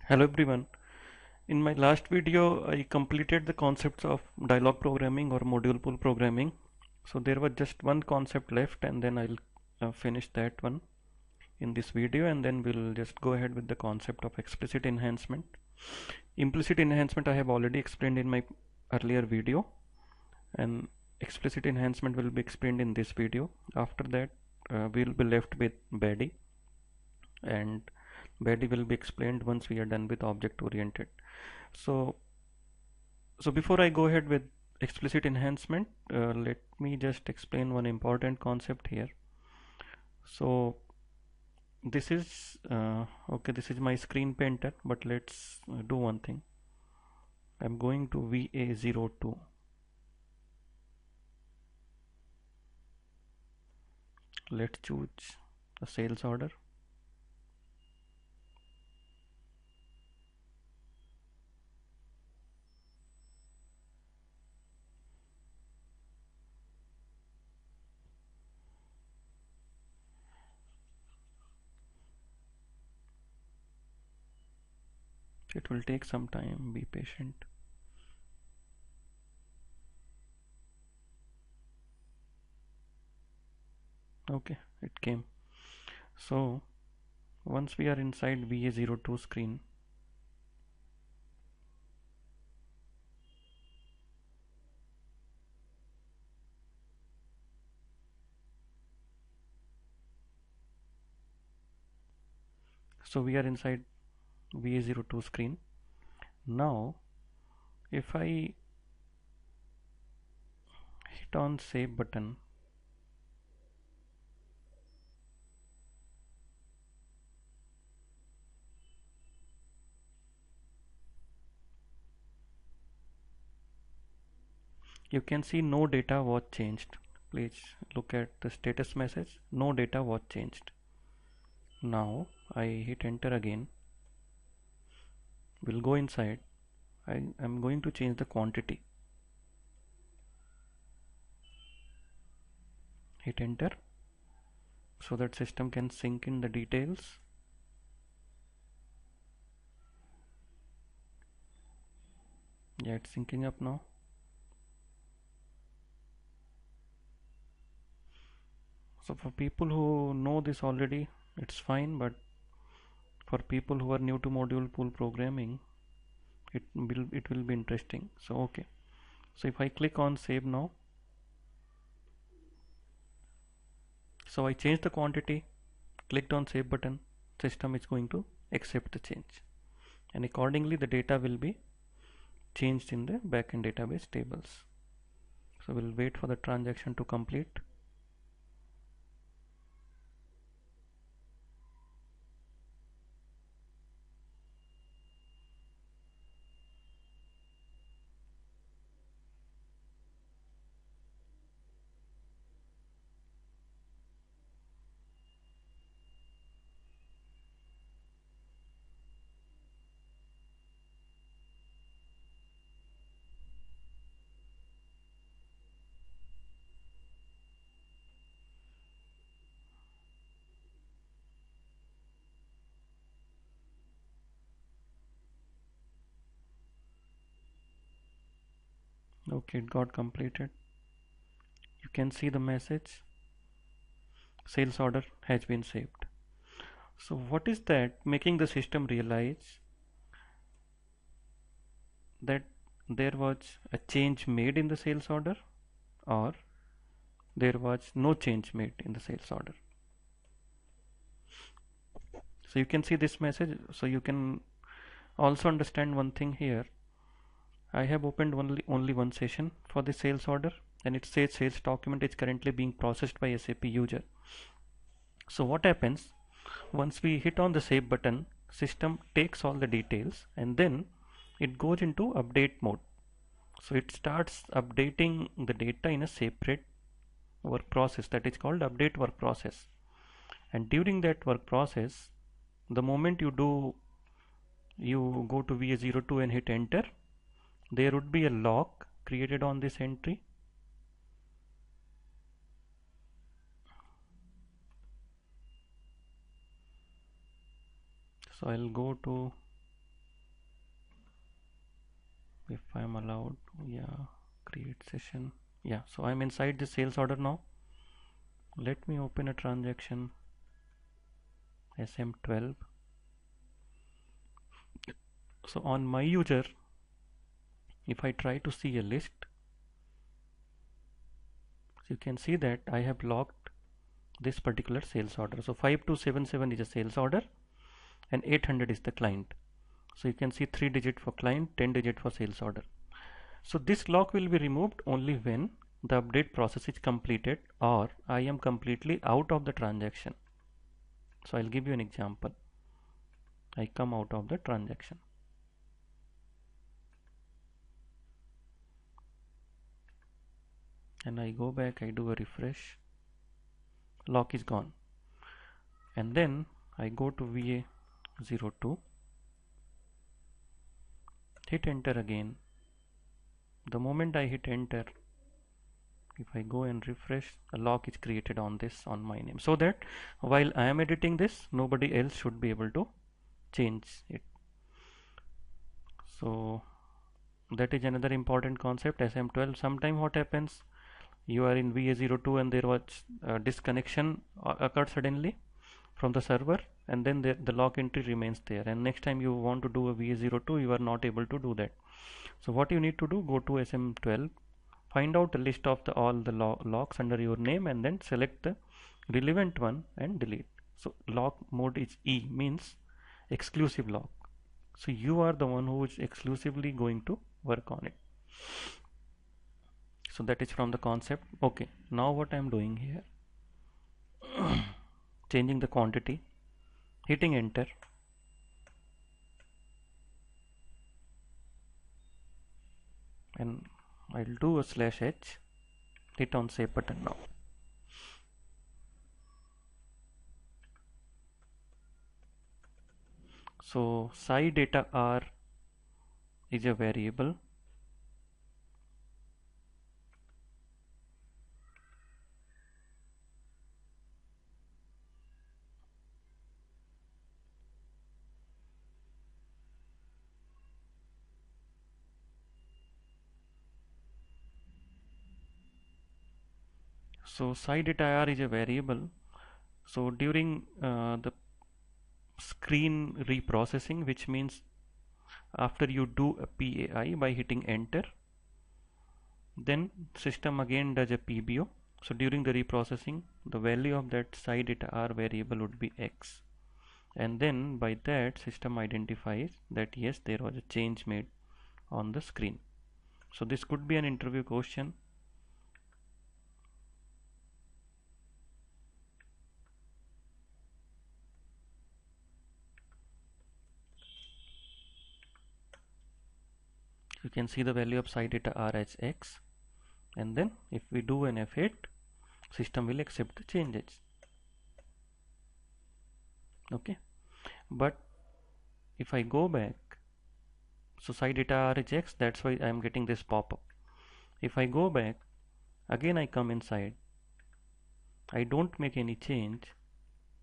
Hello everyone. In my last video, I completed the concepts of dialog programming or module pool programming. So there was just one concept left, and then I'll finish that one in this video, and then we'll just go ahead with the concept of explicit enhancement. Implicit enhancement I have already explained in my earlier video, and explicit enhancement will be explained in this video. After that, we'll be left with BADI, and BADI will be explained once we are done with object oriented. So before I go ahead with explicit enhancement, let me just explain one important concept here. So this is okay, this is my screen painter, but let's do one thing. I'm going to VA02. Let's choose a sales order. It will take some time, be patient. Okay, it came. So once we are inside VA02 screen, so we are inside VA02 screen. Now if I hit on save button, you can see no data was changed. Please look at the status message. No data was changed. Now I hit enter again. We'll go inside. I am going to change the quantity. Hit enter so that system can sync in the details. Yeah, it's syncing up now. So for people who know this already, it's fine, but for people who are new to module pool programming, it will be interesting. So okay, so if I click on save now, so I changed the quantity, clicked on save button, system is going to accept the change, and accordingly the data will be changed in the backend database tables. So we'll wait for the transaction to complete. Okay, it got completed. You can see the message, sales order has been saved. So what is that making the system realize that there was a change made in the sales order, or there was no change made in the sales order? So you can see this message. So you can also understand one thing here. I have opened only one session for the sales order, and it says sales document is currently being processed by SAP user. So what happens once we hit on the save button, system takes all the details and then it goes into update mode. So it starts updating the data in a separate work process that is called update work process. And during that work process, the moment you go to VA02 and hit enter, there would be a lock created on this entry. So I'll go to if I'm allowed. Yeah, create session. Yeah, so I'm inside the sales order now. Let me open a transaction SM12. So on my user, if I try to see a list, so you can see that I have logged this particular sales order. So 5277 is a sales order and 800 is the client. So you can see 3 digit for client, 10 digit for sales order. So this lock will be removed only when the update process is completed or I am completely out of the transaction. So I'll give you an example. I come out of the transaction. And I go back, I do a refresh. Lock is gone. And then I go to VA02. Hit enter again. The moment I hit enter, if I go and refresh, a lock is created on this on my name, so that while I am editing this, nobody else should be able to change it. So that is another important concept, SM12. Sometime what happens, you are in VA02 and there was disconnection occurred suddenly from the server, and then the lock entry remains there, and next time you want to do a VA02, you are not able to do that. So what you need to do, go to SM12, find out a list of all the locks under your name, and then select the relevant one and delete. So lock mode is E, means exclusive lock. So you are the one who is exclusively going to work on it. So that is from the concept. Okay, now what I am doing here, changing the quantity, hitting enter, and I'll do a /h, hit on save button now. So SY-DATAR is a variable. So SY-DATAR is a variable. So during the screen reprocessing, which means after you do a PAI by hitting enter, then system again does a PBO. So during the reprocessing, the value of that SY-DATAR variable would be X, and then by that system identifies that yes, there was a change made on the screen. So this could be an interview question. You can see the value of SY-DATAR as X, and then if we do an F8, system will accept the changes. Okay, but if I go back, so SY-DATAR is X, that's why I am getting this pop-up. If I go back, again I come inside, I don't make any change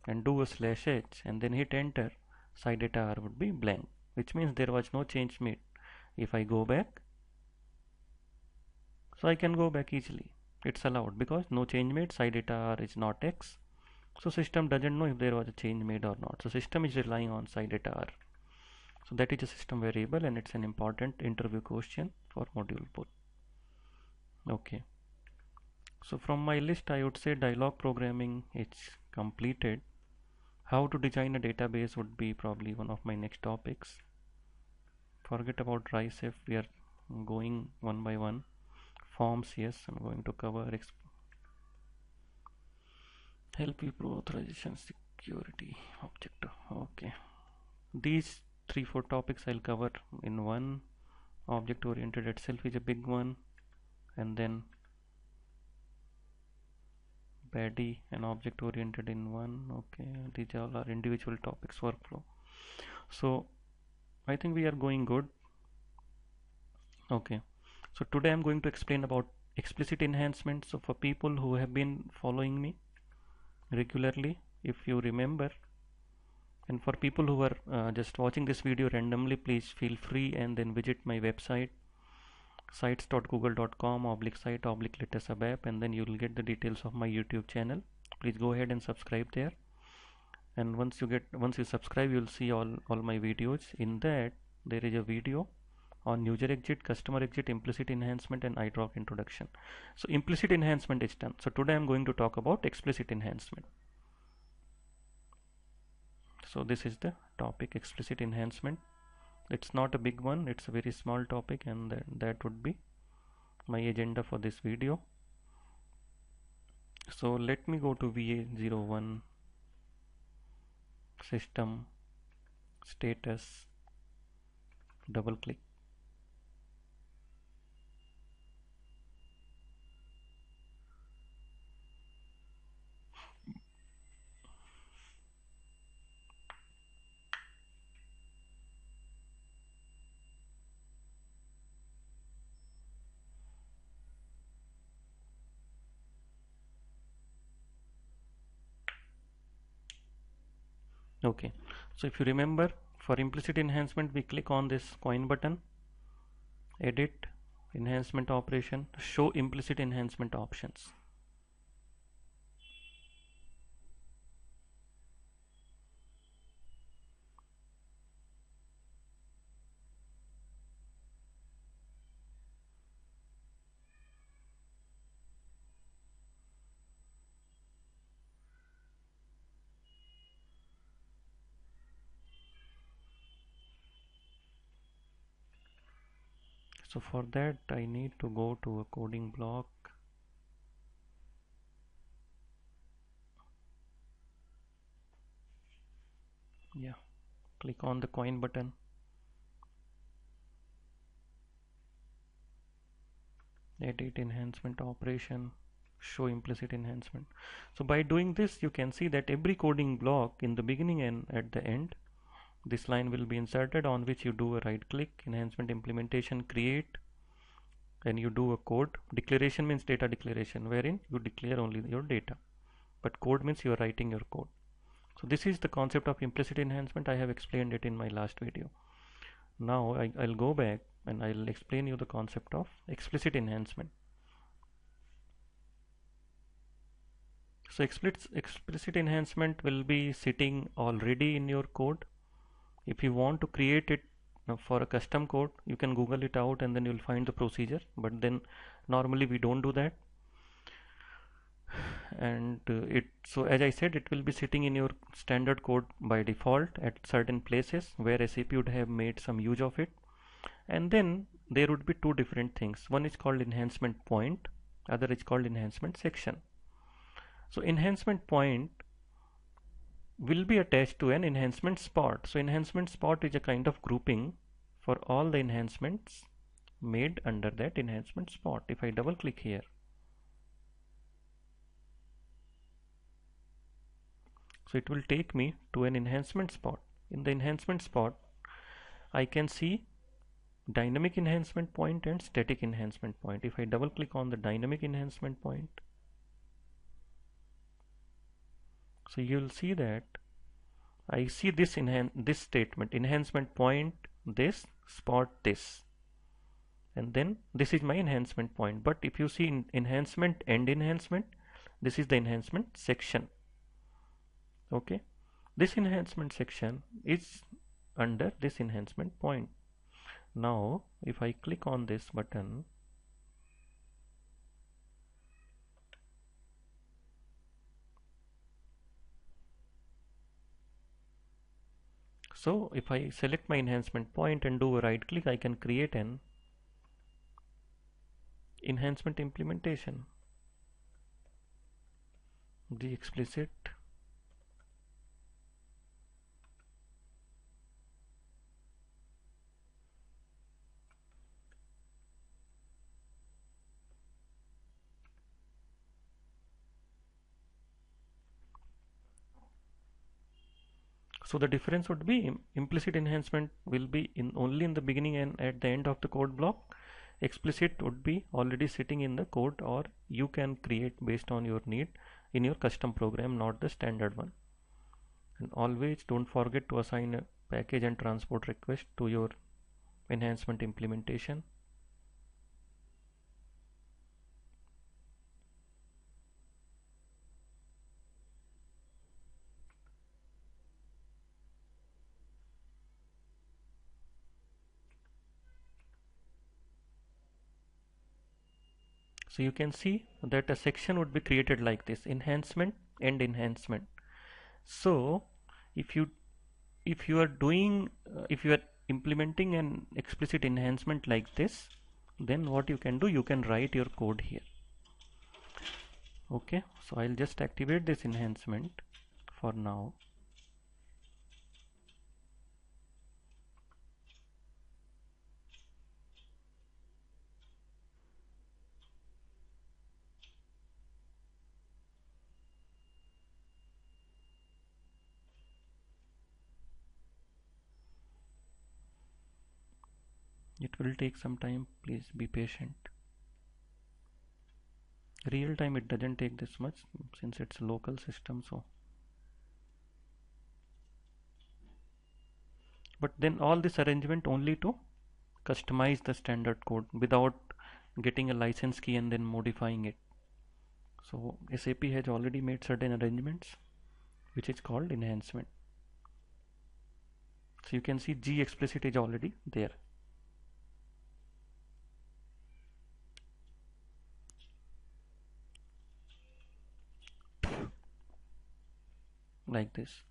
and do a /h and then hit enter, SY-DATAR would be blank, which means there was no change made. If I go back, so I can go back easily, it's allowed because no change made, SY-DATAR is not X, so system doesn't know if there was a change made or not. So system is relying on SY-DATAR. So that is a system variable, and it's an important interview question for module pool. Okay, so from my list I would say dialog programming is completed. How to design a database would be probably one of my next topics. Forget about RISEF, we are going one by one. Forms, yes, I'm going to cover. Help you pro authorization, security, object. Okay, these 3-4 topics I'll cover in one. Object oriented itself is a big one, and then BADI and object oriented in one. Okay, these all are individual topics, workflow. So I think we are going good. Okay, so today I'm going to explain about explicit enhancement. So for people who have been following me regularly, if you remember, and for people who are just watching this video randomly, please feel free and then visit my website sites.google.com/site/latest ABAP, and then you will get the details of my YouTube channel. Please go ahead and subscribe there. And once you subscribe, you'll see all my videos. In that there is a video on user exit, customer exit, implicit enhancement, and iDroc introduction. So implicit enhancement is done. So today I'm going to talk about explicit enhancement. So this is the topic, explicit enhancement. It's not a big one, it's a very small topic, and that would be my agenda for this video. So let me go to VA01 system status, double click. Okay, so if you remember, for implicit enhancement we click on this coin button, edit, enhancement operation, show implicit enhancement options. So for that I need to go to a coding block. Yeah, click on the coin button, edit, enhancement operation, show implicit enhancement. So by doing this you can see that every coding block in the beginning and at the end, this line will be inserted, on which you do a right click, enhancement implementation, create, and you do a code. Declaration means data declaration, wherein you declare only your data, but code means you are writing your code. So this is the concept of implicit enhancement. I have explained it in my last video. Now I'll go back and I'll explain you the concept of explicit enhancement. So explicit enhancement will be sitting already in your code. If you want to create it for a custom code, you can Google it out and then you'll find the procedure, but then normally we don't do that. And so as I said, it will be sitting in your standard code by default at certain places where SAP would have made some use of it. And then there would be two different things. One is called enhancement point, other is called enhancement section. So enhancement point will be attached to an enhancement spot. So enhancement spot is a kind of grouping for all the enhancements made under that enhancement spot. If I double click here, so it will take me to an enhancement spot. In the enhancement spot I can see dynamic enhancement point and static enhancement point. If I double click on the dynamic enhancement point, so you will see that I see this this statement, enhancement point, this, spot, this, and then this is my enhancement point. But if you see in enhancement and enhancement, this is the enhancement section. Okay, this enhancement section is under this enhancement point. Now if I click on this button, so if I select my enhancement point and do a right click, I can create an enhancement implementation, the explicit So the difference would be implicit enhancement will be only in the beginning and at the end of the code block. Explicit would be already sitting in the code, or you can create based on your need in your custom program, not the standard one. And always don't forget to assign a package and transport request to your enhancement implementation. So you can see that a section would be created like this: enhancement and enhancement. So if you are doing if you are implementing an explicit enhancement like this, then what you can do, you can write your code here. Okay, so I'll just activate this enhancement for now. It will take some time, please be patient. Real time it doesn't take this much since it's a local system, so. But then all this arrangement only to customize the standard code without getting a license key and then modifying it. So SAP has already made certain arrangements which is called enhancement. So you can see G explicit is already there. Like this.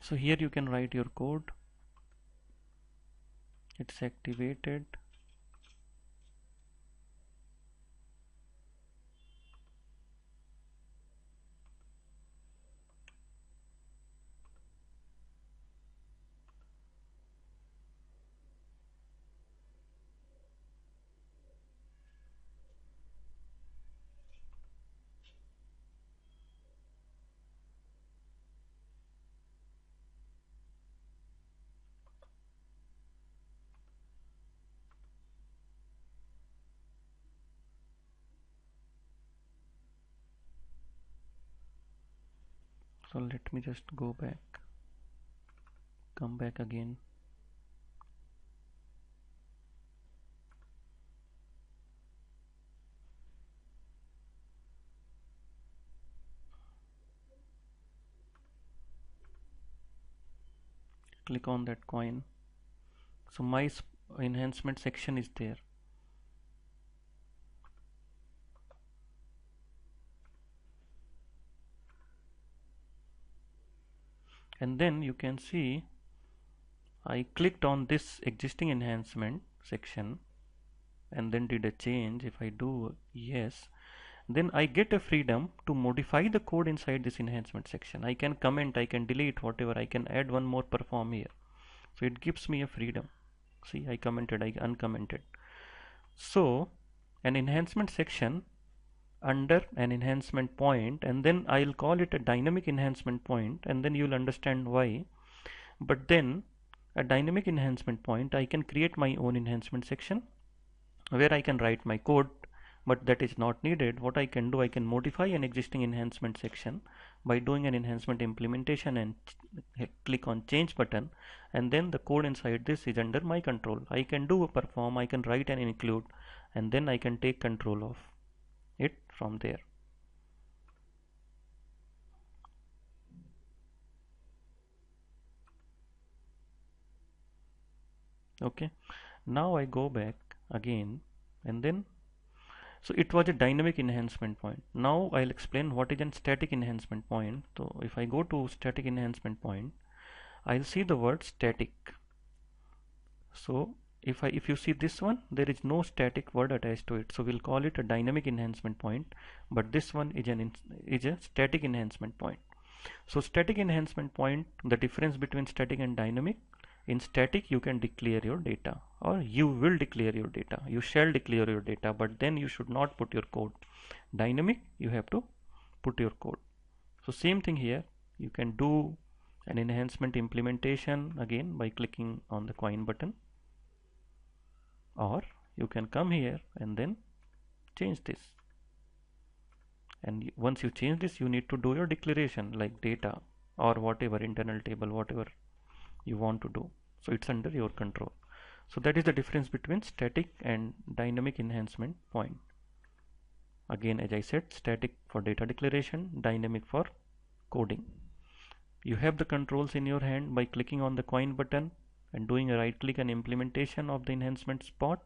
So here you can write your code. It's activated. So let me just go back, come back again. Click on that coin. So my enhancement section is there. And then you can see I clicked on this existing enhancement section and then did a change. If I do yes, then I get a freedom to modify the code inside this enhancement section. I can comment, I can delete, whatever. I can add one more perform here. So it gives me a freedom. See, I commented, I uncommented. So an enhancement section under an enhancement point, and then I'll call it a dynamic enhancement point, and then you'll understand why. But then a dynamic enhancement point, I can create my own enhancement section where I can write my code, but that is not needed. What I can do, I can modify an existing enhancement section by doing an enhancement implementation and click on change button, and then the code inside this is under my control. I can do a perform, I can write and include, and then I can take control of it from there. Okay, now I go back again, and then so it was a dynamic enhancement point. Now I'll explain what is a static enhancement point. So if I go to static enhancement point, I'll see the word static. So if you see this one, there is no static word attached to it, so we'll call it a dynamic enhancement point, but this one is a static enhancement point. So static enhancement point, the difference between static and dynamic: in static you can declare your data, or you will declare your data, you shall declare your data, but then you should not put your code. Dynamic, you have to put your code. So same thing here, you can do an enhancement implementation again by clicking on the coin button, or you can come here and then change this. And once you change this, you need to do your declaration like data or whatever, internal table, whatever you want to do. So it's under your control. So that is the difference between static and dynamic enhancement point. Again, as I said, static for data declaration, dynamic for coding. You have the controls in your hand by clicking on the coin button and doing a right click and implementation of the enhancement spot.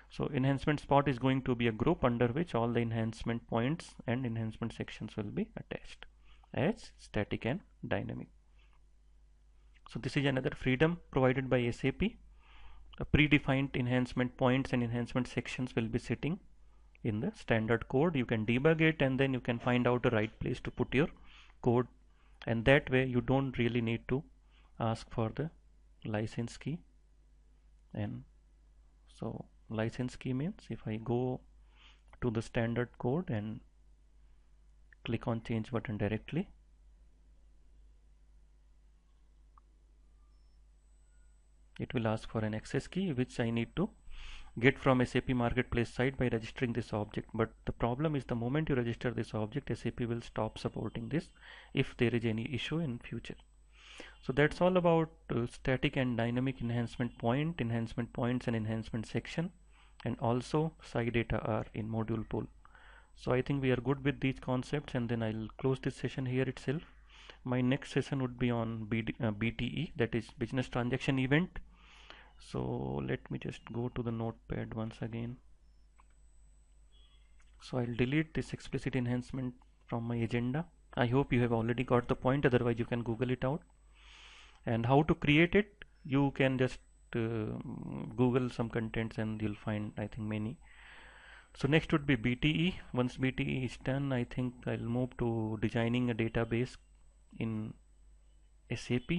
So enhancement spot is going to be a group under which all the enhancement points and enhancement sections will be attached as static and dynamic. So this is another freedom provided by SAP. A predefined enhancement points and enhancement sections will be sitting in the standard code. You can debug it and then you can find out the right place to put your code, and that way you don't really need to ask for the license key. And so license key means if I go to the standard code and click on change button directly, it will ask for an access key, which I need to get from SAP marketplace site by registering this object. But the problem is the moment you register this object, SAP will stop supporting this if there is any issue in future. So that's all about static and dynamic enhancement point, enhancement points and enhancement section, and also SY-DATAR in module pool. So I think we are good with these concepts, and then I'll close this session here itself. My next session would be on BTE, that is business transaction event. So let me just go to the notepad once again. So I'll delete this explicit enhancement from my agenda. I hope you have already got the point, otherwise you can Google it out. And how to create it, you can just Google some contents and you'll find, I think, many. So next would be BTE. Once BTE is done, I think I'll move to designing a database in SAP.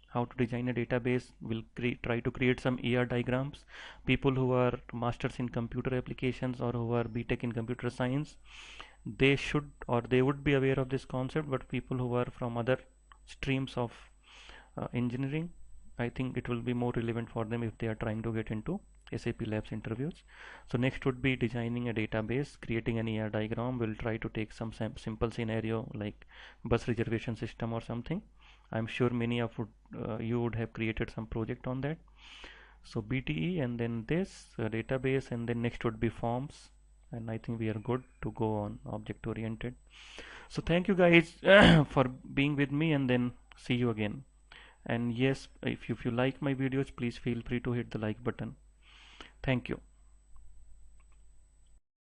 How to design a database, we'll try to create some ER diagrams. People who are masters in computer applications or who are BTech in computer science, they should or they would be aware of this concept, but people who are from other streams of engineering, I think it will be more relevant for them if they are trying to get into SAP Labs interviews. So next would be designing a database, creating an ER diagram. We'll try to take some simple scenario like bus reservation system or something. I'm sure many of you would have created some project on that. So BTE and then this database, and then next would be forms, and I think we are good to go on object oriented. So thank you guys for being with me, and then see you again. And yes, if you like my videos, please feel free to hit the like button. Thank you.